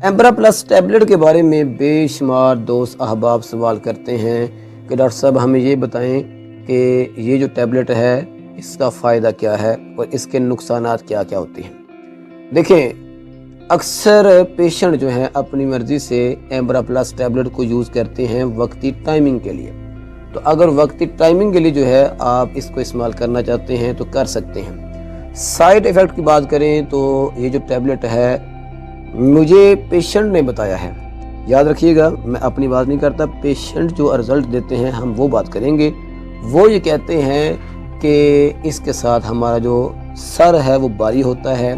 एम्बरा plus tablet के बारे में बेशुमार दोस्त अहबाब सवाल करते हैं कि डॉक्टर साहब हमें ये बताएं कि ये जो टैबलेट है इसका फ़ायदा क्या है और इसके नुकसानात क्या क्या होते हैं। देखें, अक्सर पेशेंट जो हैं अपनी मर्ज़ी से एम्बरा प्लस टैबलेट को यूज़ करते हैं वक्ती टाइमिंग के लिए। तो अगर वक्ती टाइमिंग के लिए जो है आप इसको इस्तेमाल करना चाहते हैं तो कर सकते हैं। साइड इफ़ेक्ट की बात करें तो ये जो टैबलेट है मुझे पेशेंट ने बताया है, याद रखिएगा मैं अपनी बात नहीं करता, पेशेंट जो रिज़ल्ट देते हैं हम वो बात करेंगे। वो ये कहते हैं कि इसके साथ हमारा जो सर है वो भारी होता है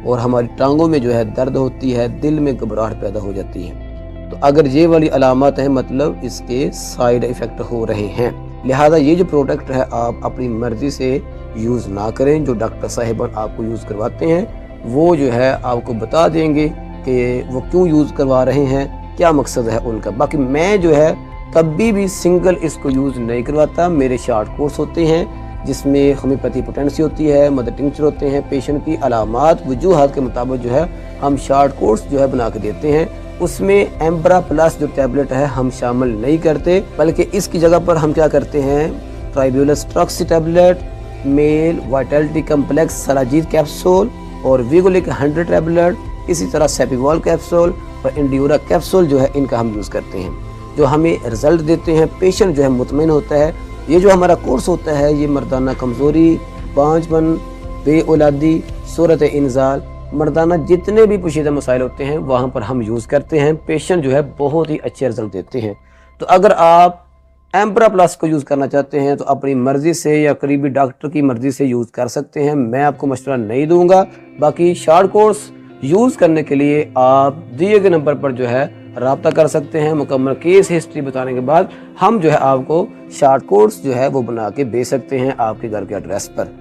और हमारी टांगों में जो है दर्द होती है, दिल में घबराहट पैदा हो जाती है। तो अगर ये वाली अलामत है मतलब इसके साइड इफ़ेक्ट हो रहे हैं। लिहाजा ये जो प्रोडक्ट है आप अपनी मर्ज़ी से यूज़ ना करें। जो डॉक्टर साहिबान आपको यूज़ करवाते हैं वो जो है आपको बता देंगे कि वो क्यों यूज़ करवा रहे हैं, क्या मकसद है उनका। बाकी मैं जो है कभी भी सिंगल इसको यूज़ नहीं करवाता। मेरे शॉर्ट कोर्स होते हैं जिसमें होम्योपैथी पोटेंसी होती है, मदर टिंचर होते हैं। पेशेंट की अलामात वजूहात के मुताबिक जो है हम शॉर्ट कोर्स जो है बना के देते हैं। उसमें एम्बरा प्लस जो टैबलेट है हम शामिल नहीं करते, बल्कि इसकी जगह पर हम क्या करते हैं ट्राइब्यूलस ट्रक्सी टैबलेट, मेल वाइटलिटी कम्प्लेक्स सलाजीत कैप्सूल और विगोलिक 100 टैबलेट, इसी तरह सेपिवॉल कैप्सूल और इंड्यूरा कैप्सूल जो है इनका हम यूज़ करते हैं, जो हमें रिजल्ट देते हैं। पेशेंट जो है मुतमईन होता है। ये जो हमारा कोर्स होता है ये मर्दाना कमज़ोरी, बांझपन, बे औलादी, सूरत इंजाल, मर्दाना जितने भी पोशीदा मसाइल होते हैं वहाँ पर हम यूज़ करते हैं। पेशेंट जो है बहुत ही अच्छे रिजल्ट देते हैं। तो अगर आप एम्बरा प्लस को यूज़ करना चाहते हैं तो अपनी मर्ज़ी से या करीबी डॉक्टर की मर्ज़ी से यूज़ कर सकते हैं, मैं आपको मशवरा नहीं दूंगा। बाकी शॉर्ट कोर्स यूज़ करने के लिए आप दिए गए नंबर पर जो है राब्ता कर सकते हैं। मुकम्मल केस हिस्ट्री बताने के बाद हम जो है आपको शॉर्ट कोर्स जो है वो बना के भेज सकते हैं आपके घर के एड्रेस पर।